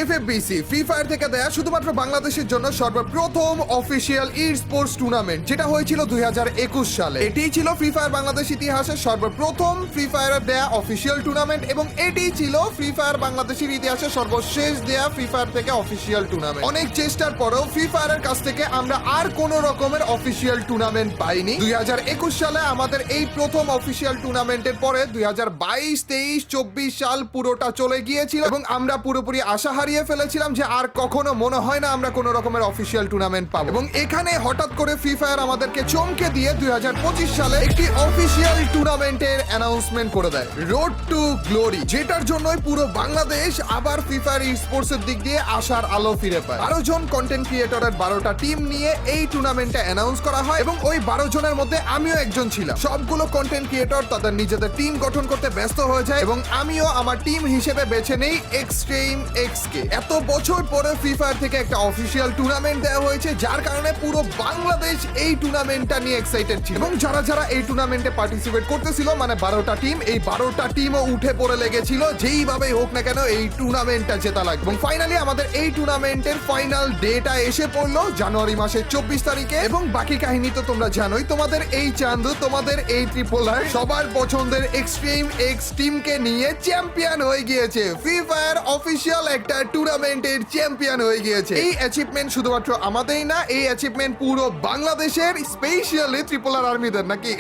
FFBC free fire থেকে দেয়া শুধুমাত্র বাংলাদেশের জন্য সর্বপ্রথম অফিসিয়াল ই স্পোর্টস টুর্নামেন্ট, যেটা হয়েছিল 2021 সালে। এটিই ছিল ফ্রি ফায়ার বাংলাদেশ ইতিহাসের সর্বপ্রথম ফ্রি ফায়ারের দেয়া অফিসিয়াল টুর্নামেন্ট, এবং এটিই ছিল ফ্রি ফায়ার বাংলাদেশের ইতিহাসে সর্বশেষ দেয়া ফ্রি ফায়ার থেকে অফিসিয়াল টুর্নামেন্ট। অনেক চেষ্টার পরেও ফ্রি ফায়ারের কাছ থেকে আমরা আর কোনো রকমের অফিসিয়াল টুর্নামেন্ট পাইনি। 2021 সালে আমাদের এই প্রথম অফিসিয়াল টুর্নামেন্টের পরে 2022, 23, 24 সাল পুরোটা চলে গিয়েছিল এবং আমরা পুরোপুরি আশা হারিয়ে ফেলেছিলাম যে আর কখনো মনে হয় না আমরা কোনো রকমের অফিসিয়াল টুর্নামেন্ট পাবো। এবং এখানে হঠাৎ করে ফ্রি ফায়ার আমাদেরকে চমকে দিয়ে 2025 সালে একটি অফিসিয়াল টুর্নামেন্টের অ্যানাউন্সমেন্ট করে দেয়, রোড টু গ্লোরি, যেটার জন্যই পুরো বাংলাদেশ আবার ফ্রি ফায়ার স্পোর্টস এর দিক দিয়ে আশার আলো ফিরে পায়। 12 জন কন্টেন্ট ক্রিয়েটরের 12টা টিম নিয়ে এই টুর্নামেন্টে অ্যানাউন্স করা হয় এবং ওই 12 জনের মধ্যে আমিও একজন ছিলাম। সবগুলো কন্টেন্ট ক্রিয়েটর তাদের নিজেদের টিম গঠন করতে ব্যস্ত হয়ে যায় এবং আমিও আমার টিম হিসেবে বেছে নেই এক্সট্রিম এক্স কে। এত বছর পরে ফ্রি ফায়ার থেকে একটা অফিসিয়াল টুর্নামেন্ট দেওয়া হয়েছে, যার কারণে পুরো বাংলাদেশ এই টুর্নামেন্টটা নিয়ে এক্সাইটেড ছিল। এবং যারা যারা এই টুর্নামেন্টে পার্টিসিপেট করতেছিল, মানে 12টা টিম, এই 12টা টিমও উঠে পড়ে লেগেছিল যেইভাবেই হোক না কেন এই টুর্নামেন্টটা জেতা লাগবে। এবং ফাইনালি আমাদের এই টুর্নামেন্টের ফাইনাল ডেটা এসে পড়লো জানুয়ারি মাসের 24 তারিখে। এবং বাকি কাহিনী তো তোমরা জানোই, তোমাদের এই চান্দু, তোমাদের এই ট্রিপল আর সবার পছন্দের এক্সট্রিম এক্স টিমকে নিয়ে চ্যাম্পিয়ন হয়ে গিয়েছে, ফ্রি ফায়ার অফিসিয়াল একটা টুর্নামেন্টের চ্যাম্পিয়ন হয়ে গিয়েছে। এই অ্যাচিভমেন্ট শুধুমাত্র আমাদেরই না, এই অ্যাচিভমেন্ট পুরো বাংলাদেশের, স্পেশালি ট্রিপল আর আর্মিদের, নাকি?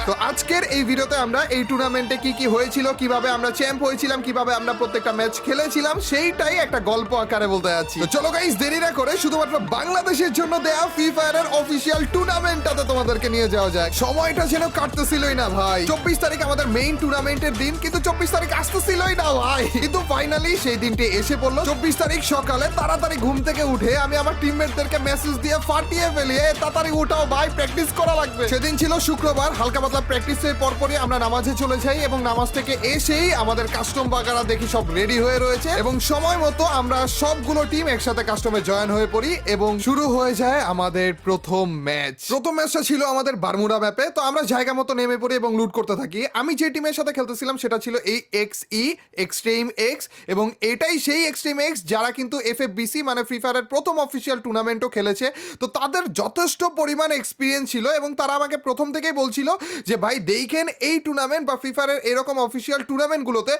তো আজকের এই ভিডিওতে আমরা এই টুর্নামেন্টে কি কি হয়েছিল, কিভাবে আমরা চ্যাম্প হয়েছিলাম, কিভাবে আমরা প্রত্যেকটা ম্যাচ খেলেছিলাম, সেইটাই একটা গল্প আকারে বলতে যাচ্ছি। তো চলো গাইস, দেরি না করে শুধুমাত্র বাংলাদেশের জন্য দেয়া ফ্রি ফায়ারের অফিসিয়াল টুর্নামেন্টটাতে তোমাদেরকে নিয়ে যাওয়া যায়। সময়টা যেন কাটতেছিলই না ভাই। 24 তারিখ আমাদের মেইন টুর্নামেন্টের দিন, কিন্তু 24 তারিখ আসতেছিলই না ভাই। কিন্তু ফাইনালি সেই দিনটি এসে পড়লো। 24 তারিখ সকালে তাড়াতাড়ি ঘুম থেকে উঠে আমি আমার টিমমেটদেরকে মেসেজ দিয়ে ফাটিয়ে ফেলি, তাড়াতাড়ি উঠাও ভাই, প্র্যাকটিস করা লাগবে। সেদিন ছিল শুক্রবার, হালকা পাতলা প্র্যাকটিসের পরপরই আমরা নামাজে চলে যাই এবং নামাজ থেকে এসেই আমাদের কাস্টম বাগারা দেখি সব রেডি হয়ে রয়েছে এবং সময় মতো আমরা সবগুলো টিম একসাথে কাস্টমে জয়েন হয়ে পড়ি এবং শুরু হয়ে যায় আমাদের প্রথম ম্যাচ। প্রথম ম্যাচটা ছিল আমাদের বারমুডা ম্যাপে। তো আমরা জায়গা মতো নেমে পড়ি এবং লুট করতে থাকি। আমি যে টিমের সাথে খেলতেছিলাম সেটা ছিল এই এক্সট্রিম এক্স, এবং এটাই সেই এক্সট্রিম এক্স যারা কিন্তু এফএফবিসি মানে ফ্রি ফায়ারের প্রথম অফিসিয়াল টুর্নামেন্টও খেলেছে। তো তাদের যথেষ্ট পরিমাণ এক্সপিরিয়েন্স ছিল এবং তারা আমাকে প্রথম থেকেই বলছিল যে ভাই দেখেন, এই টুর্নামেন্ট বা ফ্রি ফায়ারের এরকম অফিসিয়াল টুর্নামেন্টগুলোতে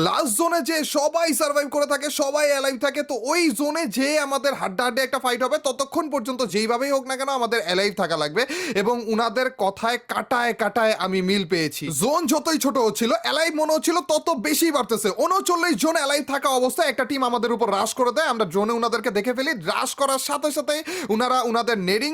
লাস্ট জোনে যে সবাই সার্ভাইভ করে থাকে, সবাই অ্যালাইভ থাকে, তো ওই জোনে যে আমাদের হাড্ডাহাড্ডি একটা ফাইট হবে, ততক্ষণ পর্যন্ত যেইভাবেই হোক না কেন আমাদের অ্যালাইভ থাকা লাগবে। এবং উনাদের কথায় কাটায় কাটায় আমি মিল পেয়েছি। জোন যতই ছোট হচ্ছিল, অ্যালাইভ মনে হচ্ছিল তত বেশি বাড়তেছে। 39 জন অ্যালাইভ থাকা অবস্থায় একটা টিম আমাদের উপর রাশ করে দেয়। আমরা ড্রোনে উনাদেরকে দেখে ফেলি। রাশ করার সাথে সাথে উনারা উনাদের নেডিং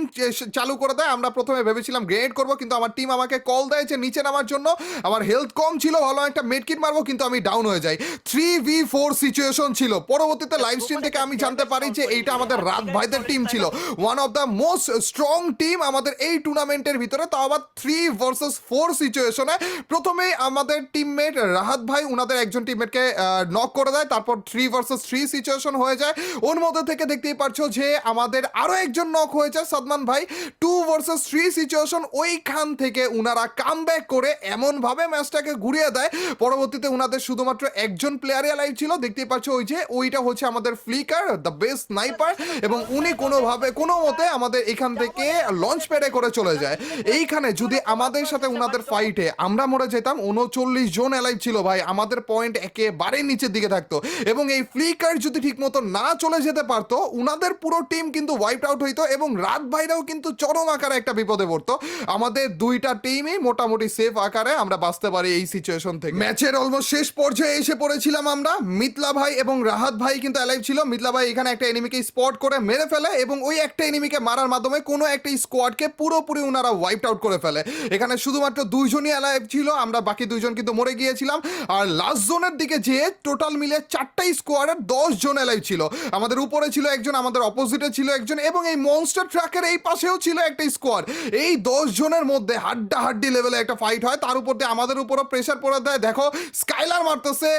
চালু করে দেয়। আমরা প্রথমে ভেবেছিলাম গ্রেনেড করবো, কিন্তু আমার টিম আমাকে কল দেয় যে নিচে নামার জন্য। আমার হেলথ কম ছিল, ভালো একটা মেডকিট মারবো, কিন্তু আমি ডাউন হয়ে যাই। 3v4 সিচুয়েশন ছিল। পরবর্তীতে লাইভ স্ট্রিম থেকে আমি জানতে পারি যে এইটা আমাদের রাত ভাইদের টিম ছিল, one of the most strong team আমাদের এই টুর্নামেন্টের ভিতরে। তাও আবার 3 ভার্সেস 4 সিচুয়েশনে প্রথমেই আমাদের টিমমেট রাহাত ভাই উনাদের একজন টিমমেটকে নক করে দেয়। তারপর 3 ভার্সেস 3 সিচুয়েশন হয়ে যায়। ওর মধ্যে থেকে দেখতেই পারছো যে আমাদের আরো একজন নক হয়েছে, সাদমান ভাই। 2 ভার্সেস 3 সিচুয়েশন, ওইখান থেকে উনারা কামব্যাক করে এমন ভাবে ম্যাচটাকে ঘুরিয়ে দেয়। পরবর্তীতে উনাদের শুধুমাত্র একজন প্লেয়ারই লাইভ ছিল, দেখতেই পাচ্ছ ওই যে ওইটা হচ্ছে আমাদের ফ্লিকার, দ্য বেস্ট স্নাইপার, এবং উনি কোনোভাবে কোনো মতে আমাদের এখান থেকে লঞ্চ প্যাডে করে চলে যায়। এইখানে যদি আমাদের সাথে উনাদের ফাইটে আমরা মরে যেতাম, 39 জন অ্যালাইভ ছিল ভাই, আমাদের পয়েন্ট একেবারে নিচের দিকে থাকতো। এবং এই ফ্লিকার যদি ঠিক মতো না চলে যেতে পারতো, উনাদের পুরো টিম কিন্তু ওয়াইপ আউট হইতো এবং রাত ভাইরাও কিন্তু চরম আকারে একটা বিপদে পড়তো। আমাদের দুইটা টিমই মোটামুটি সেফ আকারে আমরা বাঁচতে পারি এই সিচুয়েশন থেকে। ম্যাচের অলমোস্ট শেষ পর্যায়ে এসে পড়েছিলাম আমরা। মিতলা ভাই এবং রাহাত ভাই কিন্তু অ্যালাইভ ছিল। মিতলা ভাই এখানে একটা এনিমিকে স্পট করে মেরে ফেলে এবং ওই একটা এনিমিকে মারার মাধ্যমে কোনো একটা স্কোয়াডকে পুরোপুরি উনারা ওয়াইপ আউট করে ফেলে। এখানে শুধুমাত্র 2 জনই অ্যালাইভ ছিল, আমরা বাকি 2 জন কিন্তু মরে গিয়েছিলাম। আর লাস্ট জোনের দিকে যে টোটাল মিলে 4টা স্কোয়াডের 10 জন অ্যালাইভ ছিল। আমাদের উপরে ছিল একজন, আমাদের অপোজিটে ছিল একজন, এবং এই মনস্টার ট্রাকের এই পাশেও ছিল একটা স্কোয়াড। এই 10 জনের মধ্যে হাড্ডাহাড্ডি লেভেলে একটা ফাইট হয়। তার উপর দিয়ে আমাদের উপরও প্রেসার পড়ে দেয়। দেখো স্কাইলার মারতেছে,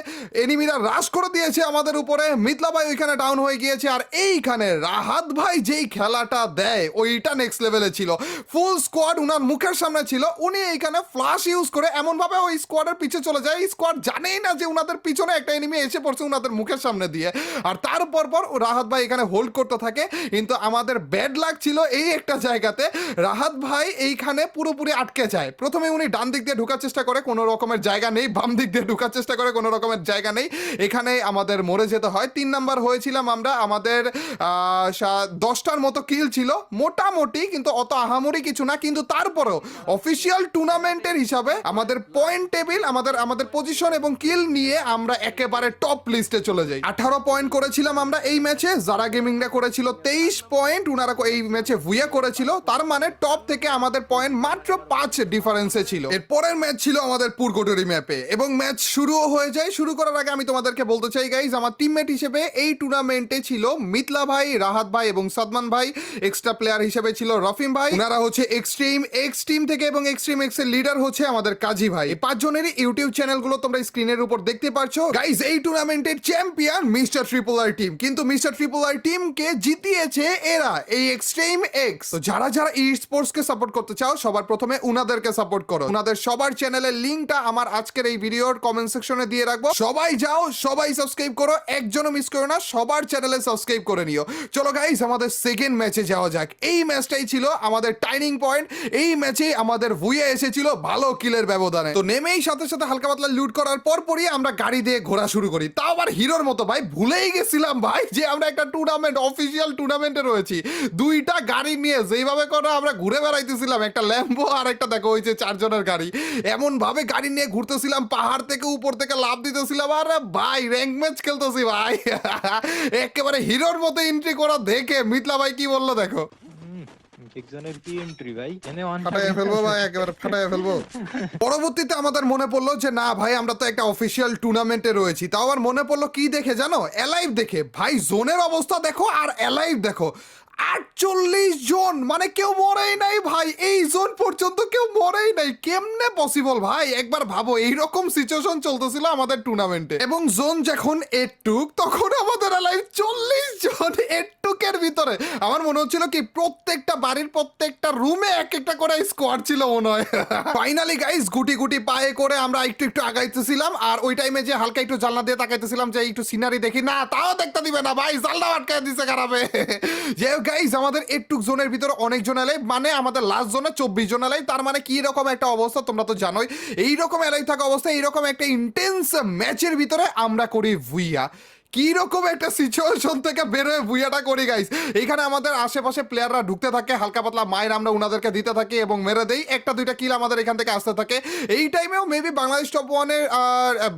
এনিমিরা রাশ করে দিয়েছে আমাদের উপরে। মিতলা ভাই ওইখানে ডাউন হয়ে গিয়েছে। আর এইখানে রাহাত ভাই যেই খেলাটা দেয় ওইটা নেক্সট লেভেলে ছিল। ফুল স্কোয়াড উনার মুখের সামনে ছিল, উনি এইখানে ফ্লাশ ইউজ করে এমন ভাবে ওই স্কোয়াডের পিছে চলে যায়। স্কোয়াড জানেই না যে উনাদের পিছনে একটা এনিমি এসে পড়ছে উনাদের মুখের সামনে সামনে দিয়ে। আর তারপর রাহাত ভাই এখানে হোল্ড করতে থাকে, কিন্তু আমাদের ব্যাড লাক ছিল এই একটা জায়গাতে, রাহাত ভাই এইখানে পুরোপুরি আটকে যায়। প্রথমে উনি ডান দিক দিয়ে ঢোকার চেষ্টা করে, কোনো রকমের জায়গা নেই, বাম দিক দিয়ে ঢোকার চেষ্টা করে, কোনো রকমের জায়গা নেই, এখানে আমাদের মরে যেতে হয়। 3 নাম্বার হয়েছিলাম আমরা, আমাদের 10টার মতো কিল ছিল মোটামুটি, কিন্তু অত আহামরি কিছু না, কিন্তু তারপরেও অফিসিয়াল টুর্নামেন্টের হিসাবে আমাদের পয়েন্ট টেবিল, আমাদের পজিশন এবং কিল নিয়ে আমরা একেবারে টপ লিস্টে চলে যাই। 18 পয়েন্ট করেছিলাম আমরা এই ম্যাচে, যারা গেমিংরা করেছিল 23 পয়েন্ট, উনারা এই ম্যাচে ভুইয়া করেছিল, তার মানে টপ থেকে আমাদের পয়েন্ট মাত্র 5 ডিফারেন্সে ছিল। এর পরের ম্যাচ ছিল আমাদের পুরকোটরি ম্যাপে এবং ম্যাচ শুরুও হয়ে যায়। শুরু করার আগে আমি তোমাদেরকে বলতে চাই গাইজ, আমার টিমমেট হিসেবে এই টুর্নামেন্টে ছিল মিতলা ভাই, রাহাত ভাই এবং সাদমান ভাই। এক্সট্রা প্লেয়ার হিসেবে ছিল রফিম ভাই, উনারা হচ্ছে এক্সট্রিম এক্স টিম থেকে, এবং এক্সট্রিম এক্স এর লিডার হচ্ছে আমাদের কাজী ভাই। এই 5 জনেরই ইউটিউব চ্যানেলগুলো তোমরা স্ক্রিনের উপর দেখতে পাচ্ছ। গাইজ এই টুর্নামেন্টের চ্যাম্পিয়ন মিস্টার ট্রিপল আর টিম, কিন্তু মিস্টার ট্রিপল আর টিমকে জিতিয়েছে এরা, এই এক্সট্রিম এক্স। তো যারা যারা ই স্পোর্টস কে সাপোর্ট করতে চাও সবার প্রথমে উনাদেরকে সাপোর্ট করো। উনাদের সবার চ্যানেলের লিংকটা আমার আজকের এই ভিডিওর কমেন্ট সেকশনে দিয়ে রাখবো। সবাই যাও, সবাই সাবস্ক্রাইব করো, একজনও মিস করো না, সবার চ্যানেলে সাবস্ক্রাইব করে নিও। চলো গাইস আমাদের সেকেন্ড ম্যাচে যাওয়া যাক। এই ম্যাচটাই ছিল আমাদের টার্নিং পয়েন্ট। এই ম্যাচে আমাদের ভুইয়া এসেছিল ভালো কিলের ব্যবধানে। তো নেমেই সাথে সাথে হালকা পাতলা লুট করার পরই আমরা গাড়ি দিয়ে ঘোরা শুরু করি, তাও আবার হিরোর মতো। ভাই ভুলেই গেছিলাম ভাই যে আমরা একটা টুর্নামেন্ট, অফিসিয়াল টুর্নামেন্টে রয়েছি। 2টা গাড়ি নিয়ে যেইভাবে করে আমরা ঘুরে বেড়াইতেছিলাম, একটা ল্যাম্বো আর একটা দেখো ওই যে 4 জনের গাড়ি, এমন ভাবে গাড়ি নিয়ে ঘুরতেছিলাম, পাহাড় থেকে উপর থেকে লাফ দিতেছিলাম, আর ভাই র্যাঙ্ক ম্যাচ খেলতেছি ভাই। একেবারে হিরোর মতো এন্ট্রি করা দেখে মিতলা ভাই কি বললো দেখো। একজনের কি এন্ট্রি ভাই, এনে ওয়ান ফাটায় ফেলবো ভাই, একেবারে ফাটায় ফেলবো। পরবর্তীতে আমাদের মনে পড়লো যে না ভাই আমরা তো একটা অফিসিয়াল টুর্নামেন্টে রয়েছি। তাও আবার মনে পড়লো কি দেখে জানো, অ্যালাইভ দেখে। ভাই জোনের অবস্থা দেখো আর অ্যালাইভ দেখো, 48 জন, মানে কেউ মরেই নাই ভাই, এই জোন পর্যন্ত কেউ মরেই নাই। কেমনে পসিবল ভাই, একবার ভাবো এইরকম সিচুয়েশন চলতেছিল আমাদের টুর্নামেন্টে, এবং জোন যখন এটুক তখন আমাদের লাইভ 40 জন এটুকের ভিতরে। আমার মনে হচ্ছিল কি প্রত্যেকটা বাড়ির প্রত্যেকটা রুমে এক একটা করে স্কোয়াড ছিল মনে হয়। ফাইনালি গাইস গুটি গুটি পায়ে করে আমরা একটু একটু আগাইতেছিলাম, আর ওই টাইমে যে হালকা একটু জানলা দিয়ে তাকাইতেছিলাম যে একটু সিনারি দেখি, না তাও দেখতে দিবে না ভাই, জানলা আটকায় দিছে খারাপে। যে গাইস আমাদের এটুক জোনের ভিতরে অনেক জন এলাই, মানে আমাদের লাস্ট জোনে 24 জন এলাই। তার মানে কি রকম একটা অবস্থা তোমরা তো জানোই। এইরকম এলাই থাকা অবস্থায় এইরকম একটা ইন্টেন্স ম্যাচের ভিতরে আমরা করি ভুইয়া। কি রকম একটা সিচুয়েশন থেকে বেরোয় ভুইয়াটা করি গাইস। এইখানে আমাদের আশেপাশে প্লেয়াররা ঢুকতে থাকে, হালকা পাতলা মায়ের আমরা উনাদেরকে দিতে থাকি এবং মেরে দেই, 1-2টা কিল আমাদের এখান থেকে আসতে থাকে। এই টাইমেও মেবি বাংলাদেশ টপ 1-এর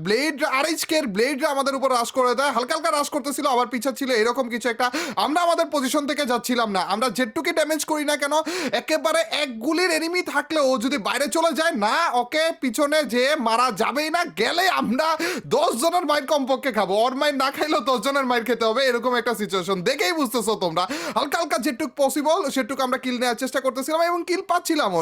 ব্লেড আরএইচকের ব্লেডরা আমাদের উপর রাশ করে দেয়, হালকা হালকা রাশ করতেছিল, আবার পিছা ছিল এরকম কিছু একটা। আমরা আমাদের পজিশন থেকে যাচ্ছিলাম না, আমরা যেটুকু ড্যামেজ করি না কেন, একেবারে এক গুলির এনিমি থাকলে ও যদি বাইরে চলে যায় না, ওকে পিছনে যে মারা যাবেই না, গেলে আমরা 10 জনের মাইর কমপক্ষে খাবো, ওর মাইর না খাইলেও 10 জনের মাইর খেতে হবে, এরকম একটা সিচুয়েশন দেখেই বুঝতেছো তোমরা। হালকা হালকা যেটুক পসিবল সেটুকু আমরা কিল নেওয়ার চেষ্টা করতেছিলাম এবং কিল পাচ্ছিলাম।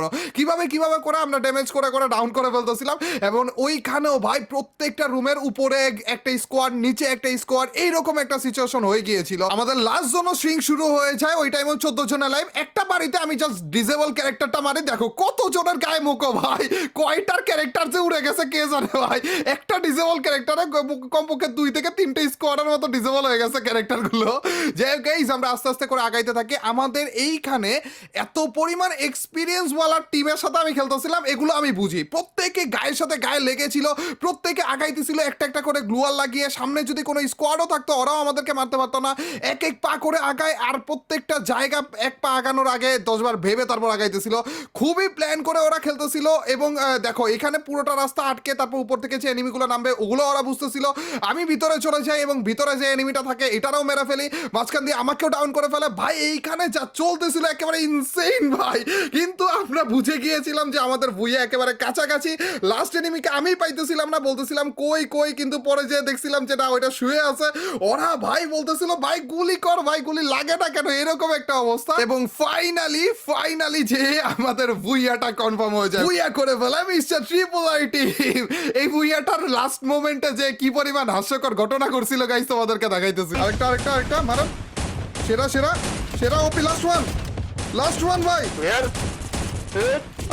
কিভাবে করে আমরা ড্যামেজ করে করে ডাউন করে ফেলতেছিলাম, এবং ওইখানেও ভাই প্রত্যেকটা রুমের উপরে একটা স্কোয়াড, নিচে একটা স্কোয়াড, এইরকম একটা সিচুয়েশন হয়ে গিয়েছিল। আমাদের লাস্ট জোনও স্ট্রিং শুরু হয়ে যায়, ওই টাইমে 14 জনের লাইভ। একটা বাড়িতে আমি জাস্ট ডিজেবল ক্যারেক্টারটা মারি, দেখো কত জনের গায়ে মুখো ভাই, কয়টার ক্যারেক্টার যে উড়ে গেছে কে জানে ভাই। একটা ডিজেবল ক্যারেক্টারে কমপক্ষে 2 থেকে 3টে স্কোয়াডের মতো ডিজেবল হয়ে গেছে ক্যারেক্টারগুলো। যে গাইস আমরা আস্তে আস্তে করে আগাইতে থাকি। আমাদের এইখানে এত পরিমাণ এক্সপিরিয়েন্স ওয়ালা টিমের সাথে আমি খেলতেছিলাম, এগুলো আমি বুঝি। প্রত্যেকে গায়ের সাথে গায়ে লেগেছিল, প্রত্যেকে আগাইতেছিল একটা একটা করে গ্লুয়াল লাগিয়ে। সামনে যদি কোনো স্কোয়াডও থাকতো ওরাও আমাদেরকে মারতে পারতো না, এক এক পা করে আগায়, আর প্রত্যেকটা জায়গা এক পা আগানোর আগে 10 বার ভেবে তারপর আগাইতেছিল। খুবই প্ল্যান করে ওরা খেলতেছিল, এবং দেখো এখানে পুরোটা রাস্তা আটকে তারপর উপর থেকে যে এনিমিগুলো নামবে ওগুলো ওরা বুঝতেছিল। আমি ভিতরে চলে যাই এবং ভিতরে যে এনিমিটা থাকে এটারও মেরে ফেলি, মাঝখান দিয়ে আমাকেও ডাউন করে ফেলে। ভাই এইখানে যা চলতেছিল একেবারে ইনসেইন ভাই, কিন্তু আমরা বুঝে গিয়েছিলাম যে আমাদের ভুইয়া একেবারে কাছাকাছি। লাস্ট এনিমিকে আমি পাইতেছিলাম না, বলতেছিলাম কই কই, কিন্তু পরে যে দেখছিলাম যে না ওইটা শুয়ে আছে। ওরা ভাই বলতেছিল ভাই গুলি কর, ভাই গুলি লাগে না কেন, এরকম একটা অবস্থা। এবং ফাইনালি যে আমাদের ভুইয়াটা কনফার্ম হয়ে যায়, ভুইয়া করে ফেলা মিস্টার ট্রিপল আর টিম। এই ভুইয়াটার লাস্ট মোমেন্টে যে কি পরিমাণ হাস্যকর ঘটনা করছিল গাইস তোমাদেরকে দেখাইতেছি। আরেকটা মারো, সেরা ওপি, লাস্ট ওয়ান ভাই।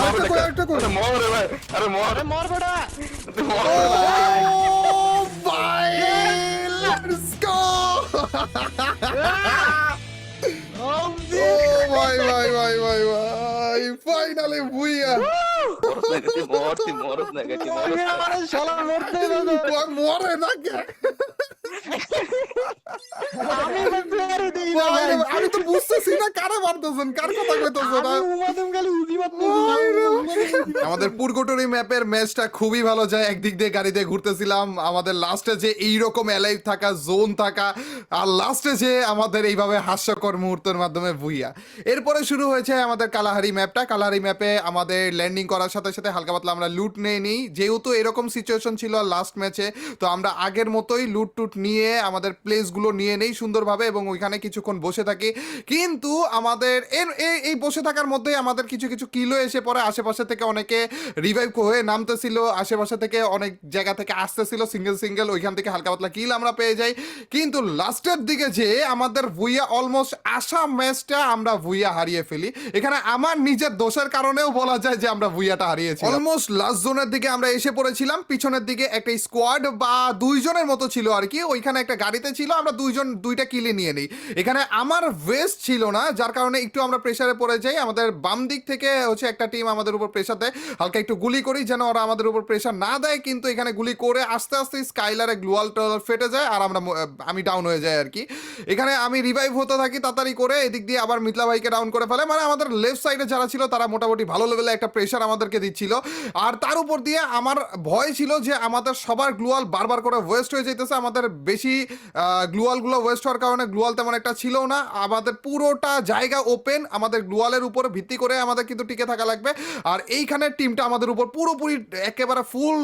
আরেকটা করে মর রে ভাই, আরে মর বড়া, ভাই লেটস গো। ও ভাই ভাই ভাই ভাই ভাই ফাইনালি ভুইয়া মরদ নেগেটিভ শালা মরতে দাও মরে না কে আমি প্লেয়ারে দেই না ভাই রে, ভাই আমি তো বুঝতেছি না কারে মারতেছেন কার কথা কইতেছেন আমি উমাদম খালি উজি আমাদের পুরগোটরি ম্যাপের ম্যাচটা খুবই ভালো যায়, একদিক দিয়ে গাড়ি দিয়ে ঘুরতেছিলাম, আমাদের লাস্টে যে এইরকম অ্যালাইভ থাকা জোন থাকা আর লাস্টে যে আমাদের এইভাবে হাস্যকর মুহূর্তের মাধ্যমে ভুইয়া। এরপরে শুরু হয়েছে আমাদের কালাহারি ম্যাপটা। কালাহারি ম্যাপে আমাদের ল্যান্ডিং করার সাথে সাথে হালকা পাতলা আমরা লুট নিয়ে নিই, যেহেতু এরকম সিচুয়েশন ছিল লাস্ট ম্যাচে, তো আমরা আগের মতোই লুট টুট নিয়ে আমাদের প্লেসগুলো নিয়ে নেই সুন্দরভাবে এবং ওইখানে কিছুক্ষণ বসে থাকি। কিন্তু আমাদের এই বসে থাকার মধ্যেই আমাদের কিছু কিছু কিলো এসে পড়ে, আশেপাশে থেকে অনেকে রিভাইভ হয়ে নামতেছিল, আশেপাশে থেকে অনেক জায়গা থেকে আসতেছিল সিঙ্গেল সিঙ্গেল, ওইখান থেকে হালকা পাতলা কিল আমরা পেয়ে যাই। কিন্তু লাস্টের দিকে যে আমাদের ভুইয়া অলমোস্ট আসা ম্যাচটা আমরা ভুইয়া হারিয়ে ফেলি। এখানে আমার নিজের দোষের কারণেও বলা যায় যে আমরা ভুইয়াটা হারিয়েছি। অলমোস্ট লাস্ট জোনের দিকে আমরা এসে পড়েছিলাম, পিছনের দিকে একটা স্কোয়াড বা দুইজনের মতো ছিল আর কি, ওইখানে একটা গাড়িতে ছিল, আমরা দুইটা কিলে নিয়ে নিই। এখানে আমার ভেস্ট ছিল না, যার কারণে একটু আমরা প্রেসারে পড়ে যাই। আমাদের বাম দিক থেকে হচ্ছে একটা টিম আমাদের উপর প্রেসার দেয়, হালকা একটু গুলি করি যেন ওরা আমাদের উপর প্রেসার না দেয়, কিন্তু এখানে গুলি করে আস্তে আস্তে স্কাইলারে গ্লুয়াল টুয়াল ফেটে যায় আর আমি ডাউন হয়ে যাই আর কি। এখানে আমি রিভাইভ হতে থাকি তাড়াতাড়ি করে, এদিক দিয়ে আবার মিতলা ভাইকে ডাউন করে ফেলে। মানে আমাদের লেফট সাইডে যারা ছিল তারা মোটামুটি ভালো লেভেলে একটা প্রেসার আমাদেরকে দিচ্ছিল, আর তার উপর দিয়ে আমার ভয় ছিল যে আমাদের সবার গ্লুয়াল বারবার করে ওয়েস্ট হয়ে যেতেছে। আমাদের বেশি গ্লুয়ালগুলো ওয়েস্ট হওয়ার কারণে গ্লুয়াল তেমন একটা ছিল না, আমাদের পুরোটা জায়গা ওপেন, আমাদের গ্লুয়ালের উপর ভিত্তি করে আমাদের কিন্তু টিকে থাকা লাগবে। আর এইখানে টিমটা আমাদের উপর পুরোপুরি একেবারে ফুল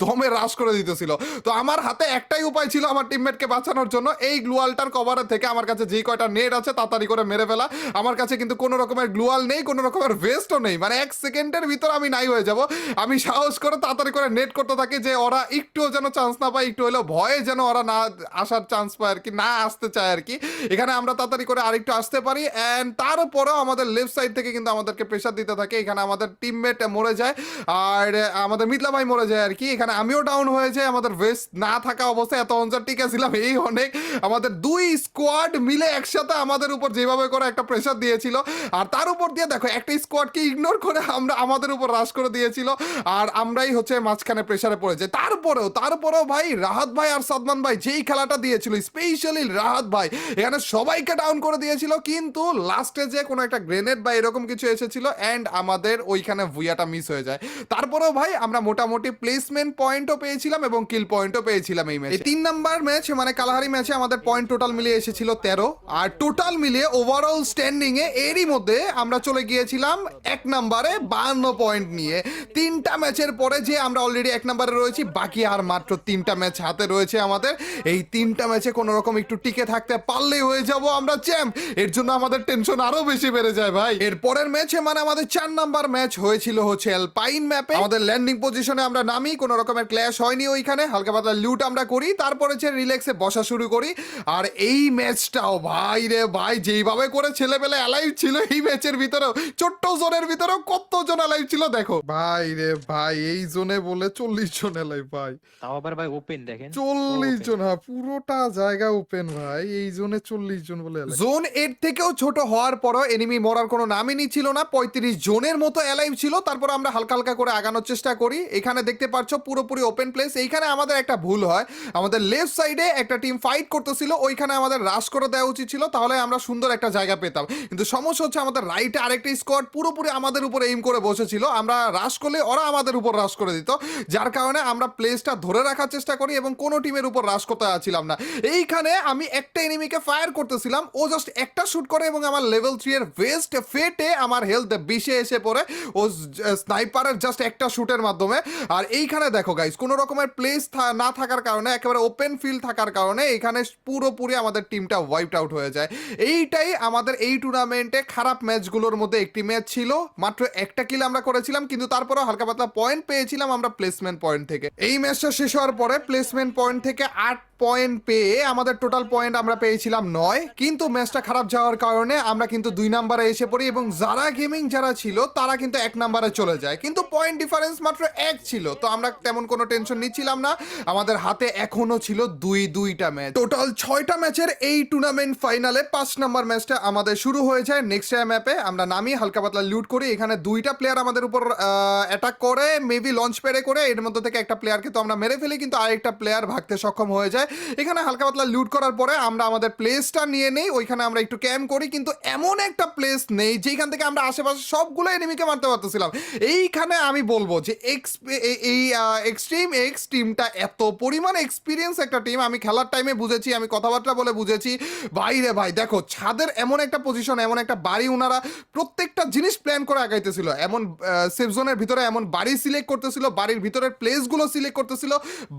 দমে রাশ করে দিতেছিল। তো আমার হাতে একটাই উপায় ছিল আমার টিমমেটকে বাঁচানোর জন্য, এই গ্লুয়ালটার কভারে থেকে আমার কাছে যেই কয়টা নেট আছে তাড়াতাড়ি করে মেরে ফেলা। আমার কাছে কিন্তু কোনো রকমের গ্লুয়াল নেই, কোনো রকমের ভেস্টও নেই, মানে 1 সেকেন্ডের ভিতর আমি নাই হয়ে যাব। আমি সাহস করে তাড়াতাড়ি করে নেট করতে থাকি যে ওরা একটুও যেন চান্স না পায়, একটু হলেও ভয়ে যেন ওরা না আসার চান্স পায় আর কি, না আসতে চায় আর কি। এখানে আমরা তাড়াতাড়ি করে আরেকটু আসতে পারি, অ্যান্ড তারপরেও আমাদের লেফট সাইড থেকে কিন্তু আমাদেরকে প্রেশার দিতে থাকে। এখানে আমাদের টিমমেট মরে যায় আর আমাদের মিতলা ভাই মরে যায় আর কি। এখানে আমিও ডাউন হয়ে যাই, আমাদের ভেস্ট না থাকা অবস্থায় এত অঞ্চল টিকে ছিলাম এই অনেক। আমাদের দুই স্কোয়াড মিলে একসাথে আমাদের উপর যেভাবে করে একটা প্রেশার দিয়েছিল, আর তার উপর দিয়ে দেখো একটা স্কোয়াডকে ইগনোর করে আমরা আমাদের উপর রাশ করে দিয়েছিল, আর আমরাই হচ্ছে মাঝখানে প্রেশারে পড়ে যাই। তারপরেও ভাই রাহাত ভাই আর সাদমান ভাই যেই খেলাটা দিয়েছিল, স্পেশালি রাহাত ভাই এখানে সবাইকে ডাউন করে দিয়েছিল, কিন্তু লাস্টে যে কোনো একটা গ্রেনেড বা এরকম কিছু এসেছিল অ্যান্ড আমাদের ওইখানে ভুইয়াটা মিস হয়ে যায়। তারপরেও ভাই আমরা মোটামুটি প্লেসমেন্ট পয়েন্টও পেয়েছিলাম এবং কিল পয়েন্টও পেয়েছিলাম এই ম্যাচে। 3 নাম্বার ম্যাচ মানে কালাহারি ম্যাচে আমাদের পয়েন্ট টোটাল মিলিয়ে এসেছিল 13, আর টোটাল মিলিয়ে ওভারঅল স্ট্যান্ডিং এ এরই মধ্যে আমরা চলে গিয়েছিলাম 1 নাম্বারে 52 পয়েন্ট নিয়ে। 3টা ম্যাচের পরে যে আমরা অলরেডি 1 নাম্বারে রয়েছি, বাকি আর মাত্র 3টা ম্যাচ হাতে রয়েছে আমাদের। এই 3টা ম্যাচে কোনো রকম একটু টিকে থাকতে পারলেই হয়ে যাব আমরা চ্যাম্প। এর জন্য আমাদের টেনশন আরো বেশি বেড়ে যায় ভাই। এর পরের ম্যাচে মানে আমাদের 4 নাম্বার ম্যাচ হয়েছিল হচ্ছে অ্যালপাইন ম্যাপে। আমাদের ল্যান্ডিং পজিশনে আমরা নামি, কোনো রকমের ক্ল্যাশ হয়নি ওইখানে, হালকা পাতলা লুট আমরা করি, তারপরে যে রিল্যাক্সে বসা শুরু করি। আর এই ম্যাচটাও ভাই রে ভাই যেইভাবে করে ছেলেপেলে অ্যালাইভ ছিল এই ম্যাচের ভিতরেও, ছোট্ট জোনের ভিতরেও কতজন অ্যালাইভ ছিল দেখো ভাই রে ভাই, এই জোনে বলে 40 জন অ্যালাইভ ভাই, তাও আবার ভাই ওপেন দেখেন 40 জন, হ্যাঁ পুরোটা জায়গা ওপেন ভাই, এই জোনে 40 জন বলে জোন এর থেকেও ছোট হওয়ার পরও এনিমি মরার কোনো নামই নিচ্ছিল না, 35 জনের মতো অ্যালাইভ ছিল। তারপর আমরা হালকা হালকা করে আগানোর চেষ্টা করি। এখানে দেখতে পাচ্ছ পুরোপুরি ওপেন প্লেস। এইখানে আমাদের একটা ভুল হয়, আমাদের লেফট সাইডে একটা টিম ফাইট করতেছিল, ওইখানে আমাদের রাশ করে দেওয়া উচিত ছিল, তাহলে আমরা সুন্দর একটা জায়গা পেতাম। কিন্তু সমস্যা হচ্ছে আমাদের রাইটে আরেকটা স্কোয়াড পুরোপুরি আমাদের উপরে এইম করে বসেছিল, আমরা রাশ করলে ওরা আমাদের উপর রাশ করে দিত, যার কারণে আমরা প্লেসটা ধরে রাখার চেষ্টা করি এবং কোনো টিমের উপর রাশ করতে পারছিলাম না। এইখানে আমি একটা এনিমিকে ফায়ার করতেছিলাম, ও জাস্ট একটা শুট করে এবং আমার লেভেল 3 এর ভেস্ট ফেটে আমার হেলথ বেশি এসে পড়ে ও স্নাইপারের জাস্ট একটা শুটের মাধ্যমে। আর এইখানে দেখো গাইস, কোনো রকমের প্লেস না থাকার কারণে, একেবারে ওপেন ফিল্ড থাকার কারণে এখানে পুরোপুরি আমাদের টিমটা ওয়াইপড আউট হয়ে যায়। এইটাই আমাদের এই টুর্নামেন্টে খারাপ ম্যাচগুলোর মধ্যে একটি ম্যাচ ছিল। মাত্র একটা কিল আমরা করেছিলাম, কিন্তু তারপরেও হালকা পাতলা পয়েন্ট পেয়েছিলাম আমরা প্লেসমেন্ট পয়েন্ট থেকে। এই ম্যাচটা শেষ হওয়ার পরে প্লেসমেন্ট পয়েন্ট থেকে 8 পয়েন্ট পেয়ে আমাদের টোটাল পয়েন্ট আমরা পেয়েছিলাম 9, কিন্তু ম্যাচটা খারাপ যাওয়ার কারণে আমরা কিন্তু 2 নম্বরে এসে পড়ি এবং যারা গেমিং যারা ছিল তারা কিন্তু 1 নম্বরে চলে যায়, কিন্তু পয়েন্ট ডিফারেন্স মাত্র 1 ছিল, তো আমরা তেমন কোনো টেনশন নিচ্ছিলাম না। আমাদের হাতে এখনো ছিল দুইটা ম্যাচ, টোটাল 6টা ম্যাচের এই টুর্নামেন্ট ফাইনালে 5 নম্বর ম্যাচটা আমাদের শুরু হয়ে যায়। নেক্সট ম্যাপে আমরা নামি হালকা পাতলা লুট করি, এখানে 2টা প্লেয়ার আমাদের উপর অ্যাটাক করে, মেবি লঞ্চ প্যাডে করে, এর মধ্যে থেকে একটা প্লেয়ারকে তো আমরা মেরে ফেলি, কিন্তু আরেকটা প্লেয়ার ভাগতে সক্ষম হয়ে যায়। এখানে হালকা পাতলা লুট করার পরে আমরা আমাদের প্লেসটা নিয়ে নেই, ওইখানে আমরা একটু ক্যাম্প করি, কিন্তু এমন একটা প্লেস নেই যেখান থেকে আমরা আশেপাশে সবগুলো এনিমিকে মারতে পারতেছিলাম। এইখানে আমি বলবো যে এই এক্সট্রিম এক্স টিমটা এত পরিমাণ এক্সপিরিয়েন্স একটা টিম, আমি খেলার টাইমে বুঝেছি, আমি কথাবার্তা বলে বুঝেছি। বাইরে ভাই দেখো ছাদের এমন একটা পজিশন, এমন একটা বাড়ি, ওনারা প্রত্যেকটা জিনিস প্ল্যান করে আগাইতেছিল, এমন সেফ জোনের ভিতরে এমন বাড়ি সিলেক্ট করতেছিল, বাড়ির ভিতরের প্লেসগুলো সিলেক্ট করতেছিল,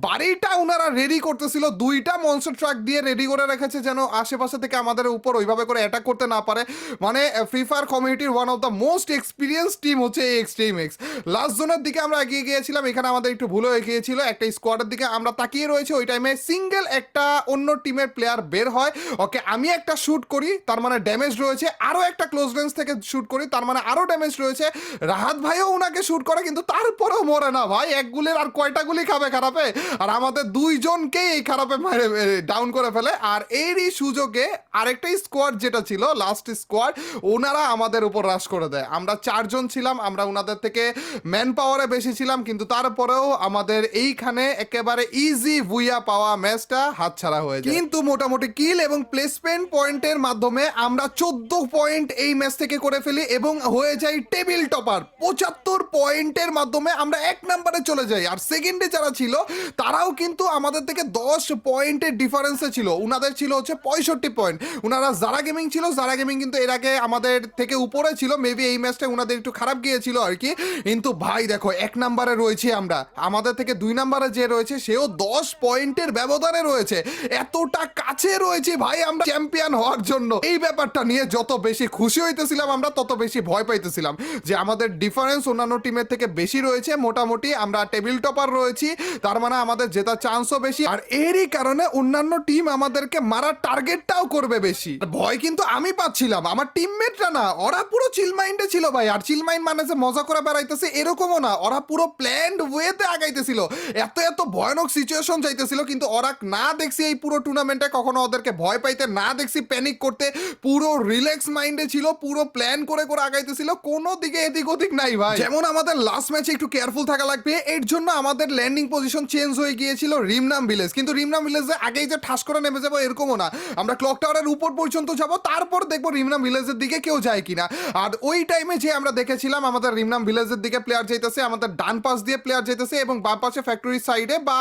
বাড়িটা ওনারা রেডি করতেছিল, 2টা মনস্টার ট্রাক দিয়ে রেডি করে রেখেছে যেন আশেপাশে থেকে আমাদের উপর ওইভাবে করে অ্যাটাক করতে না পারে। মানে ফ্রি ফায়ার কমিউনিটির one of the most experience team হচ্ছে এই এক্সট্রিম এক্স। লাস্ট জোনের দিকে আমরা এগিয়ে গিয়েছিলাম, এখানে আমাদের একটু ভুল হয়ে গিয়েছিল, একটা স্কোয়াডের দিকে আমরা তাকিয়ে রয়েছে, ওই টাইমে সিঙ্গেল একটা অন্য টিমের প্লেয়ার বের হয়, ওকে আমি একটা শুট করি, তার মানে ড্যামেজ রয়েছে, আরও একটা ক্লোজ রেঞ্জ থেকে শুট করি, তার মানে আরও ড্যামেজ রয়েছে, রাহাত ভাইও ওনাকে শুট করে, কিন্তু তারপরেও মরে না ভাই, এক গুলির আর কয়টা গুলি খাবে খারাপে, আর আমাদের 2জনকেই এই খারাপে মারে ডাউন করে ফেলে। আর এরই সুযোগে আরেকটা স্কোয়াড যেটা ছিল লাস্ট স্কোয়াড, ওনারা আমাদের উপর রাশ করে দেয়। আমরা 4 জন ছিলাম, আমরা ওনাদের থেকে ম্যান পাওয়ারে বেশি ছিলাম, কিন্তু তারপরেও আমাদের এইখানে একেবারে ইজি ভুইয়া পাওয়া ম্যাচটা হাতছাড়া হয়ে যায়। কিন্তু মোটামুটি কিল এবং প্লেসমেন্ট পয়েন্টের মাধ্যমে আমরা 14 পয়েন্ট এই ম্যাচ থেকে করে ফেলি এবং হয়ে যাই টেবিল টপার। 75 পয়েন্টের মাধ্যমে আমরা 1 নম্বরে চলে যাই। আর সেকেন্ডে যারা ছিল তারাও কিন্তু আমাদের থেকে 10 পয়েন্টের ডিফারেন্সে ছিল, উনাদের ছিল হচ্ছে 65 পয়েন্ট। উনারা যারা গেমিং ছিল, যারা গেমিং কিন্তু এর আগে আমাদের থেকে উপরে ছিল, মেবি এই ম্যাচটা উনাদের একটু খারাপ গিয়েছিল আর কি। কিন্তু ভাই দেখো 1 নম্বরে রয়েছি আমরা, আমাদের থেকে 2 নম্বরে যে রয়েছে সেও 10 পয়েন্টের ব্যবধানে রয়েছে, এতটা কাছে রয়েছে ভাই আমরা চ্যাম্পিয়ন হওয়ার জন্য। এই ব্যাপারটা নিয়ে যত বেশি খুশি হইতেছিলাম আমরা, তত বেশি ভয় পাইতেছিলাম যে আমাদের ডিফারেন্স অন্যান্য টিমের থেকে বেশি রয়েছে, মোটামুটি আমরা টেবিল টপার রয়েছি, তার মানে আমাদের জেতার চান্সও বেশি। আর এরই কারণে অন্যান্য টিম আমাদেরকে মারার টার্গেটটাও করবে বেশি। ভয় কিন্তু আমি পাচ্ছিলাম, আমার টিমমেটরা না, ওরা পুরো চিল মাইন্ডে ছিল ভাই। আর চিল মাইন্ড মানে যে মজা করে বেড়াইতেছে এরকমও না, ওরা পুরো প্ল্যান্ড ওয়েতে আগাইতেছিল, এত ভয়ানক সিচুয়েশন চাইতেছিল, কিন্তু ওরা না দেখছি এই পুরো টুর্নামেন্টে কখনো ওদেরকে ভয় পাইতে না দেখছি, প্যানিক করতে, পুরো রিল্যাক্স মাইন্ডে ছিল, পুরো প্ল্যান করে আগাইতেছিল, কোনো দিকে এদিক ওদিক নাই ভাই। যেমন আমাদের লাস্ট ম্যাচে একটু কেয়ারফুল থাকা লাগবে, এর জন্য আমাদের ল্যান্ডিং পজিশন চেঞ্জ হয়ে গিয়েছিল রিমনাম ভিলেজ, কিন্তু রিমনাম ভিলেজে আগেই যে ঠাস করে নেমে যাবো এরকমও না, আমরা ক্লক টাওয়ারের উপর পর্যন্ত যাব, তারপর দেখবো রিমনাম ভিলেজের দিকে কেউ যায় কিনা। আর ওই টাইমে যে আমরা দেখেছিলাম আমাদের রিমনাম ভিলেজের দিকে প্লেয়ার যাইতেছে, আমাদের ডান পাশ দিয়ে প্লেয়ার যাইতেছে এবং বাম পাশে ফ্যাক্টরি সাইডে বা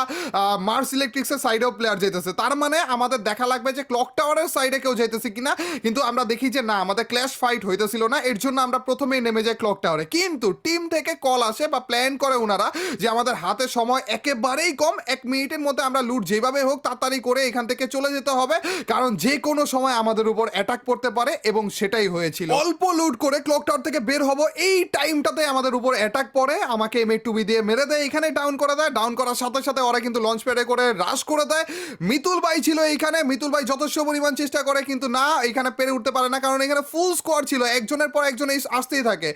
মার্স ইলেকট্রিক্সের সাইডেও প্লেয়ার যাইতেছে, তার মানে আমাদের দেখা লাগবে যে ক্লক টাওয়ারের সাইডে কেউ যাইতেছে কিনা। কিন্তু আমরা দেখি যে না, আমাদের ক্ল্যাশ ফাইট হইতেছিল না, এর জন্য আমরা প্রথমেই নেমে যাই ক্লক টাওয়ারে। কিন্তু টিম থেকে কল আসে বা প্ল্যান করে ওনারা যে আমাদের হাতে সময় একেবারেই কম, 1 মিনিটের মধ্যে আমরা লুট যেভাবে হোক তাড়াতাড়ি করে এখান থেকে চলে যেতে হবে, কারণ যে কোনো সময় আমাদের উপর অ্যাটাক করতে পারে, এবং সেটাই হয়েছিল। অল্প লুট করে ক্লক টাওয়ার থেকে বের হব, এই টাইমটাতে আমাদের উপর অ্যাটাক পড়ে, আমাকে M8 দিয়ে মেরে দেয়, এখানে ডাউন করে দেয়, ডাউন করার সাথে সাথে ওরা কিন্তু লঞ্চ প্যাডে করে রাশ করে দেয়। মিতুল ভাই ছিল এইখানে, মিতুল ভাই যথেষ্ট পরিমাণ চেষ্টা করে, কিন্তু না, এখানে পেরে উঠতে পারে না, কারণ এখানে ফুল স্কোয়াড ছিল, একজনের পর একজন আসতেই থাকে।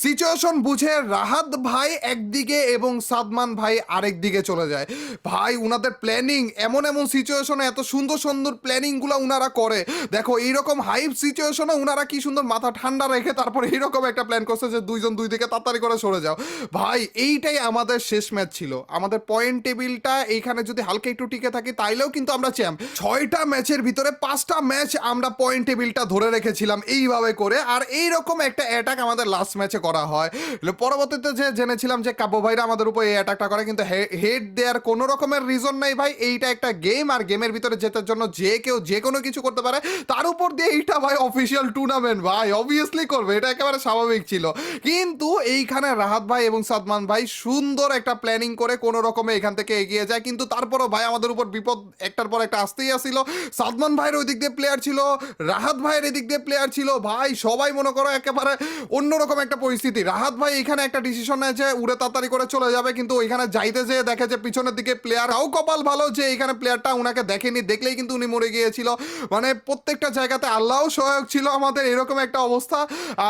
সিচুয়েশন বুঝে রাহাত ভাই একদিকে এবং সাদমান ভাই আরেক দিকে চলে যায়। ভাই উনাদের প্ল্যানিং, এমন সিচুয়েশনে এত সুন্দর সুন্দর প্ল্যানিংগুলো উনারা করে, দেখো এইরকম হাইপ সিচুয়েশনে উনারা কি সুন্দর মাথা ঠান্ডা রেখে তারপর এইরকম একটা প্ল্যান করছে যে 2 জন 2 দিকে তাড়াতাড়ি করে সরে যাও। ভাই এইটাই আমাদের শেষ ম্যাচ ছিল, আমাদের পয়েন্ট টেবিলটা এইখানে যদি হালকা একটু টিকে থাকে তাইলেও কিন্তু আমরা চ্যাম্প। 6টা ম্যাচের ভিতরে 5টা ম্যাচ আমরা পয়েন্ট টেবিলটা ধরে রেখেছিলাম এইভাবে করে, আর এইরকম একটা অ্যাটাক আমাদের লাস্ট ম্যাচে করা হয়। পরবর্তীতে যে জেনেছিলাম যে কাব্য ভাইরা আমাদের উপর এই অ্যাটাকটা করে, কিন্তু হেড দেওয়ার কোনো রকমের রিজন নাই ভাই, এইটা একটা গেম, আর গেমের ভিতরে জেতার জন্য যে কেউ যে কোনো কিছু করতে পারে, তার উপর দিয়ে এইটা ভাই অফিসিয়াল টুর্নামেন্ট ভাই, অবভিয়াসলি করবে, এটা একেবারে স্বাভাবিক ছিল। কিন্তু এইখানে রাহাত ভাই এবং সাদমান ভাই সুন্দর একটা প্ল্যানিং করে কোনো রকমে এখান থেকে এগিয়ে যায়, কিন্তু তারপরও ভাই আমাদের উপর বিপদ একটার পর একটা আসতেই আসছিল। সাদমান ভাইয়ের ওই দিক দিয়ে প্লেয়ার ছিল, রাহাত ভাইয়ের এদিক দিয়ে প্লেয়ার ছিল, ভাই সবাই মনে করো একেবারে অন্যরকম একটা পরিস্থিতি। রাহাত ভাই এখানে একটা ডিসিশন নেয় যে উড়ে তাড়াতাড়ি করে চলে যাবে, কিন্তু ওইখানে যাইতে যেয়ে দেখে যে পিছনের দিকে প্লেয়ার, তাও কপাল ভালো যে এখানে ওইখানে প্লেয়ারটা উনাকে দেখেনি, দেখলেই কিন্তু উনি মরে গিয়েছিল। মানে প্রত্যেকটা জায়গাতে আল্লাহও সহায়ক ছিল আমাদের, এরকম একটা অবস্থা।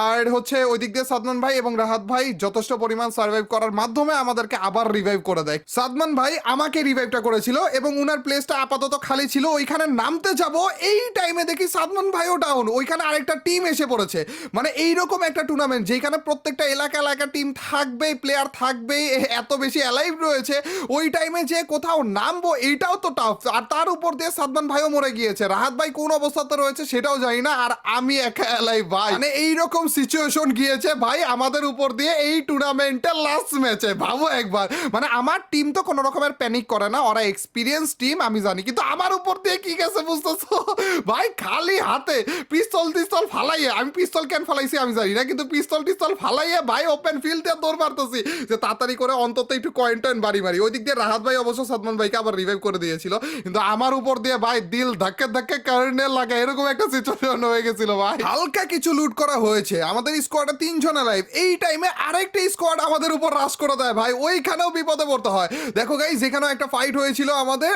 আর হচ্ছে ওই দিক দিয়ে সাদমান ভাই এবং রাহাত ভাই যথেষ্ট পরিমাণ সার্ভাইভ করার মাধ্যমে আমাদেরকে আবার রিভাইভ করে দেয়। সাদমান ভাই আমাকে রিভাইভটা করেছিল এবং উনার প্লেসটা আপাতত খালি ছিল। ওইখানে নামতে যাব, এই টাইমে দেখি সাদমান ভাইও ডাউন, ওইখানে আরেকটা টিম এসে পড়েছে। মানে এইরকম একটা টুর্নামেন্ট যেখানে প্রত্যেকটা এলাকা টিম থাকবেই, প্লেয়ার থাকবেই, এত বেশি অ্যালাইভ রয়েছে, ওই টাইমে যে কোথাও নামবো এইটাও তো টাফ। আর তার উপর দিয়ে সাদমান ভাইও মরে গিয়েছে, রাহাত ভাই কোন অবস্থাতে রয়েছে সেটাও জানি না, আর আমি একা অ্যালাইভ ভাই। মানে এইরকম সিচুয়েশন গিয়েছে ভাই আমাদের উপর দিয়ে এই টুর্নামেন্টের লাস্ট ম্যাচে। ভাবো একবার, মানে আমার টিম তো কোনো রকমের প্যানিক করে না, ওরা এক্সপিরিয়েন্স টিম আমি জানি, কিন্তু আমার উপর দিয়ে কি গেছে বুঝতেছো ভাই? খালি হাতে পিস্তল ফালাইয়ে, আমি পিস্তল কেন ফালাইছি আমি জানি না, কিন্তু পিস্তল ফালাইয়ে ভাই ওপেন ফিল্ড দিয়ে দৌড় মারতেছি যে তাড়াতাড়ি করে অন্তত একটু কয়েন টয়েন বাড়ি মারি। ওই দিক দিয়ে রাহাত ভাই অবশ্য সাদমান ভাইকে আবার রিভাইভ করে দিয়েছিল, কিন্তু আমার উপর দিয়ে ভাই দিল ধাক্কে কারেন্ট লাগা, এরকম একটা সিচুয়েশন হয়ে গেছিল ভাই। হালকা কিছু লুট করা হয়েছে, আমাদের স্কোয়াডে 3 জন লাইভ। এই টাইমে আরেকটা স্কোয়াড আমাদের উপর রাশ করে দেয় ভাই, ওইখানেও বিপদে পড়তে হয়। দেখো গাইস, যেখানেও একটা ফাইট হয়েছিল আমাদের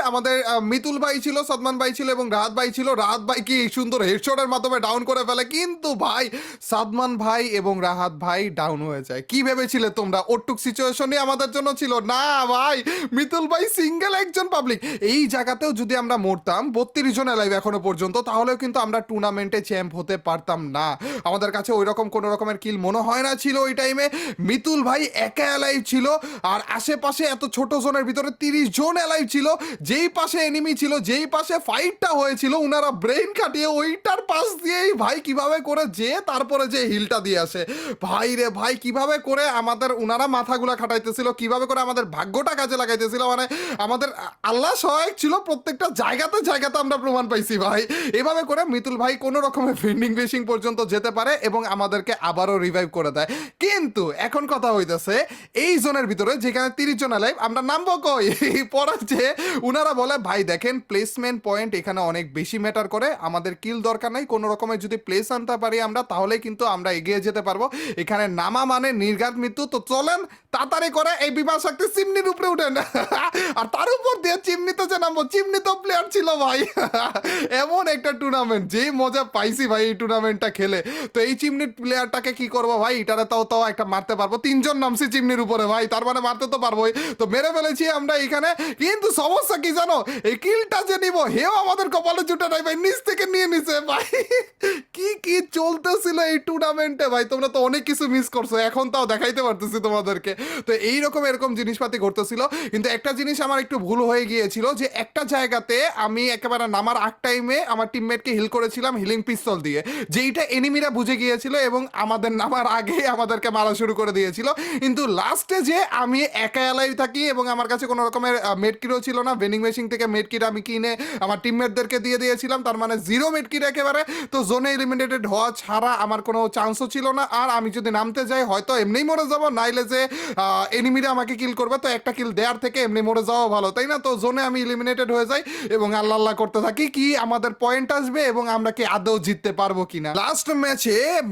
মিতুল ভাই ছিল, সাদমান ভাই ছিল এবং রাহাত ভাই ছিল। রাহাত ভাই কি সুন্দর হেডশটের মাধ্যমে ডাউন করে ফেলে, কিন্তু ভাই সাদমান ভাই এবং রাহাত ভাই ডাউন হয়ে যায়। কি ভেবেছিলে তোমরা ওটুক সিচুয়েশনই আমাদের জন্য ছিল? না ভাই, মিতুল ভাই সিঙ্গেল একজন পাবলিক। এই জায়গাতেও যদি আমরা মরতাম 32 জন লাইভ এখনো পর্যন্ত, তাহলেও কিন্তু আমরা টুর্নামেন্টে চ্যাম্প হতে পারতাম না। আমাদের কাছে ওই রকম কোনো রকমের কিল মনে হয় না ছিল ওই টাইমে। মিতুল ভাই একা লাইভ ছিল, আর আশেপাশে এত ছোট জোনের ভিতরে 30 জন লাইভ ছিল। যেই পাশে এনিমি ছিল, যেই পাশে ফাইটটা হয়েছিল, উনারা ব্রেইন কাটিয়ে ওইটার পাশ দিয়েই ভাই কিভাবে করে যে তারপরে যে হিলটা দিয়ে আসে ভাই রে ভাই, কিভাবে করে আমাদের উনারা মাথাগুলা খাটাইতেছিল, কিভাবে করে আমাদের ভাগ্যটা কাজে লাগাইতেছিল। মানে আমাদের আল্লাহ সহায়ক ছিল, প্রত্যেকটা জায়গাতে আমরা প্রমাণ পাইছি ভাই। এভাবে করে মিতুল ভাই কোনো রকমের ভেন্ডিং মেশিন পর্যন্ত যেতে পারে এবং আমাদেরকে আবারও রিভাইভ করে দেয়। কিন্তু এখন কথা হইতেছে, এই জোনের ভিতরে যেখানে 30 জন লাইভ, আমরা নামবো কই? পরে যে উনারা বলে ভাই দেখেন প্লেসমেন্ট পয়েন্ট এখানে অনেক বেশি ম্যাটার করে, আমাদের কিল দরকার নাই, কোনো রকমের যদি প্লেস আনতে পারি আমরা, তাহলে কিন্তু আমরা এগিয়ে যেতে পারবো। এখানে নামা মানে নির্ঘাত মৃত্যু। তো চলেন তাড়াতাড়ি করে এই বিমান শক্তি চিমনির উপরে উঠেন। আর তার উপর দিয়ে চিমনিতে যে নামবো, চিমনি তো প্লেয়ার ছিল ভাই। এমন একটা টুর্নামেন্ট, যে মজা পাইছি ভাই এই টুর্নামেন্টটা খেলে। তো এই চিমনির প্লেয়ারটাকে কি করবো ভাই, এটারে তাও একটা মারতে পারবো। 3 জন নামছি চিমনির উপরে ভাই, তার মানে মারতে তো পারবোই। তো মেরে ফেলেছি আমরা এখানে, কিন্তু সমস্যা কি জানো, এই কিলটা যে নিব হেও আমাদের কপালে জুটে নাই ভাই, নিচ থেকে নিয়ে নিছে ভাই। কি চলতেছিল এই টুর্নামেন্টে ভাই, তোমরা তো অনেক কিছু মিস করছো, এখন তাও দেখাইতে পারতেছি তোমাদেরকে। তো এরকম জিনিসপাতি ঘটতেছিল, কিন্তু একটা জিনিস আমার একটু ভুল হয়ে গিয়েছিল, যে একটা জায়গাতে আমি একেবারে নামার আগ টাইমে আমার টিমমেটকে হিল করেছিলাম হিলিং পিস্তল দিয়ে, যেইটা এনিমিরা বুঝে গিয়েছিল এবং আমাদের নামার আগে আমাদেরকে মারা শুরু করে দিয়েছিল। কিন্তু লাস্টে যে আমি একা এলাই থাকি এবং আমার কাছে কোনো রকমের মেডকিটও ছিল না, ভেন্ডিং মেশিন থেকে মেডকিট আমি কিনে আমার টিমমেটদেরকে দিয়ে দিয়েছিলাম, তার মানে 0 মেডকিট একেবারে। তো জোনে এলিমিনেটেড হওয়া ছাড়া আমার কোনো চান্সও ছিল না। আর আমি যদি নামতে যাই হয়তো এমনিই মরে যাবো, নাইলে যে এনিমিরা আমাকে কিল করবে, তো একটা কিল দেওয়ার থেকে এমনি মরে যাওয়া ভালো, তাই না? তো জোনে আমি এলিমিনেটেড হয়ে যাই এবং আল্লাহ করতে থাকি কি আমাদের পয়েন্ট আসবে এবং আমরা কি আদৌ জিততে পারবো কিনা। লাস্ট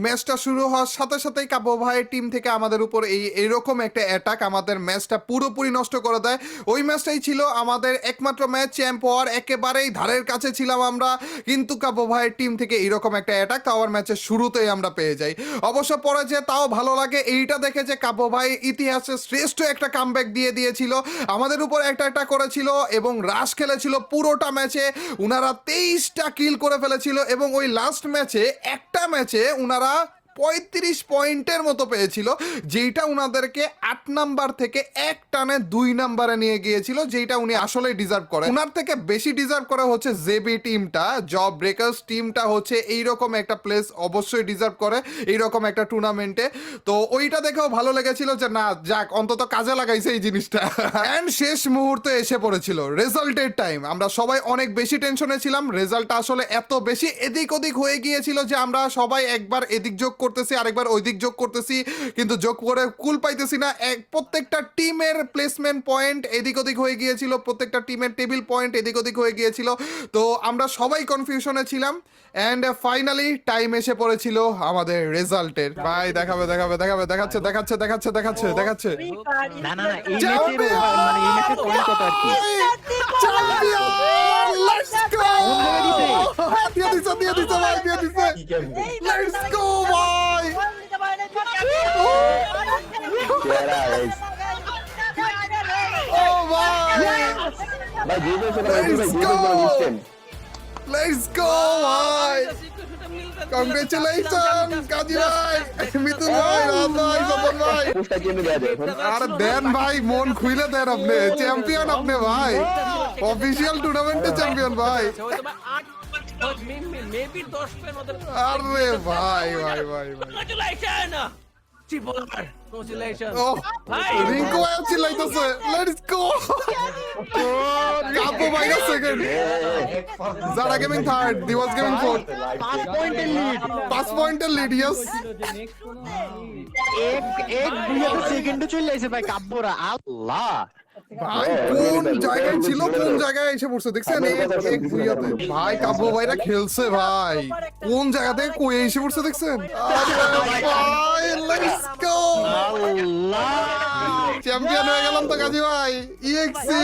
ম্যাচটা শুরু হওয়ার সাথে সাথেই কাবু ভাইয়ের টিম থেকে আমাদের উপর এইরকম একটা অ্যাটাক আমাদের ম্যাচটা পুরোপুরি নষ্ট করে দেয়। ওই ম্যাচটাই ছিল আমাদের একমাত্র ম্যাচ, চ্যাম্প হওয়ার একেবারেই ধারের কাছে ছিলাম আমরা, কিন্তু কাবু ভাইয়ের টিম থেকে এইরকম একটা অ্যাটাক তাও ম্যাচের শুরুতেই আমরা পেয়ে যাই। অবশ্য পরে যে তাও ভালো লাগে এইটা দেখে যে কাবু ভাই ইতিহাসে শ্রেষ্ঠ একটা কামব্যাক দিয়ে দিয়েছিল, আমাদের উপর একটা করেছিল এবং রাশ খেলেছিল পুরোটা ম্যাচে। উনারা 23টা কিল করে ফেলেছিল এবং ওই লাস্ট ম্যাচে একটা ম্যাচে উনারা 35 পয়েন্টের মতো পেয়েছিল, যেইটা উনাদেরকে 8 নাম্বার থেকে এক টানে 2 নাম্বারে নিয়ে গিয়েছিল, যেইটা উনি আসলেই ডিজার্ভ করে। উনার থেকে বেশি ডিজার্ভ করে হচ্ছে জেবি টিমটা, জব ব্রেকার্স টিমটা হচ্ছে এইরকম একটা প্লেস অবশ্যই ডিজার্ভ করে এইরকম একটা টুর্নামেন্টে। তো ওইটা দেখেও ভালো লেগেছিল যে না যাক অন্তত কাজে লাগাইছে এই জিনিসটা। অ্যান্ড শেষ মুহূর্তে এসে পড়েছিল রেজাল্টের টাইম। আমরা সবাই অনেক বেশি টেনশনে ছিলাম, রেজাল্টটা আসলে এত বেশি এদিক ওদিক হয়ে গিয়েছিল যে আমরা সবাই একবার এদিক যোগ করতেছি, আরেকবার ওই দিক যোগ করতেছি, কিন্তু যোগ করে কুল পাইতেছি না। প্রত্যেকটা টিমের প্লেসমেন্ট পয়েন্ট এদিক ওদিক হয়ে গিয়েছিল, প্রত্যেকটা টিমের টেবিল পয়েন্ট এদিক ওদিক হয়ে গিয়েছিল। তো আমরা সবাই কনফিউশনে ছিলাম অ্যান্ড ফাইনালি টাইম এসে পড়েছিল আমাদের রেজাল্টের। ভাই দেখাবে দেখাবে দেখাবে, দেখাচ্ছে দেখাচ্ছে দেখাচ্ছে দেখাচ্ছে দেখাচ্ছে। না না না, এই ম্যাচের মানে এই ম্যাচের পয়েন্ট কত আর কি? Champion, let's go! দিয়ে দিছে দিয়ে দিছে ভাই, দিয়ে দিছে। লেটস গো ভাই! ও ভাই! Let's go! Let's go ভাই! কংগ্রেচুলেশন কাজী ভাই, মিতুল ভাই, রাত ভাই, স্বপন ভাই। আর দেন ভাই, মন খুইলে দেন আপনি, চ্যাম্পিয়ন আপনি ভাই, অফিসিয়াল টুর্নামেন্টে চ্যাম্পিয়ন ভাই। আরে ভাই ভাই ভাই ভাই, ও রিঙ্কু ভাই চিল্লাইতেছে, লেটস গো! কাপু ভাই second, Zara gaming third, Diwas gaming fourth. 5 পয়েন্টের লিড, 5 পয়েন্টের লিড, ইয়েস। এক দুইটা সেকেন্ডে চলে আইছে ভাই কাব্যরা। আল্লাহ ভাই কোন জায়গায় ছিল, কোন জায়গায় এসে পড়ছে দেখছেন? এক ভুইয়াতে ভাই কাব্য ভাইরা খেলছে ভাই, কোন জায়গা থেকে কই এসে পড়ছে দেখছেন? আরে ভাই লেটস গো! আল্লাহ, চ্যাম্পিয়ন হয়ে গেলাম তো কাজী ভাই, ইএক্সি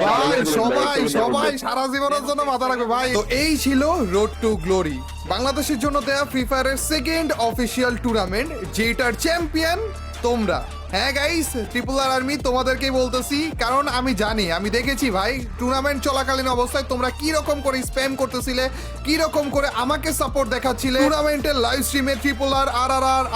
ভাই। সবাই সবাই সারা জীবনের জন্য মাথা রাখবে ভাই। তো এই ছিল রোড টু গ্লোরি, বাংলাদেশের জন্য দেয়া ফ্রি ফায়ারের সেকেন্ড অফিসিয়াল টুর্নামেন্ট, যেটার চ্যাম্পিয়ন তোমরা। হ্যাঁ গাইস, ট্রিপল আর আর্মি তোমাদেরকেই বলতেছি, কারণ আমি জানি, আমি দেখেছি ভাই টুর্নামেন্ট চলাকালীন অবস্থায় তোমরা কি রকম করে স্প্যাম করতেছিলে, কি রকম করে আমাকে সাপোর্ট দেখাচ্ছিলে। টুর্নামেন্টের লাইভ স্ট্রিমে ট্রিপল আর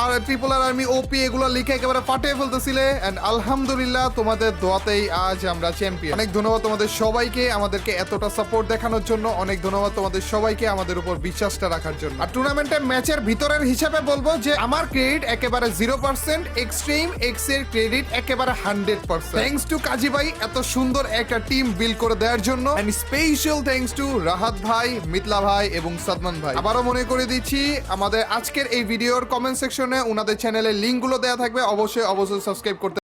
আর ট্রিপল আর আর্মি ওপি এগুলো লিখে একেবারে ফাটিয়ে ফেলতেছিলে, এন্ড আলহামদুলিল্লাহ তোমাদের দোয়াতেই আজ আমরা চ্যাম্পিয়ন। অনেক ধন্যবাদ তোমাদের সবাইকে আমাদেরকে এতটা সাপোর্ট দেখানোর জন্য, অনেক ধন্যবাদ তোমাদের সবাইকে আমাদের উপর বিশ্বাসটা রাখার জন্য। আর টুর্নামেন্টের ম্যাচের ভিতরের হিসাবে বলবো যে আমার ক্রেডিট একেবারে 0%, এক্সট্রিম এক্স এর ক্রেডিট একেবারে 100%। থ্যাঙ্কস টু কাজী ভাই এত সুন্দর একটা টিম বিল্ড করে দেওয়ার জন্য, and special thanks to Rahat ভাই, মিতলা ভাই এবং সাদমান ভাই। আবারও মনে করে দিচ্ছি, আমাদের আজকের এই ভিডিওর কমেন্ট সেকশনে ওনাদের চ্যানেলের লিঙ্কগুলো দেওয়া থাকবে, অবশ্যই অবশ্যই সাবস্ক্রাইব করতে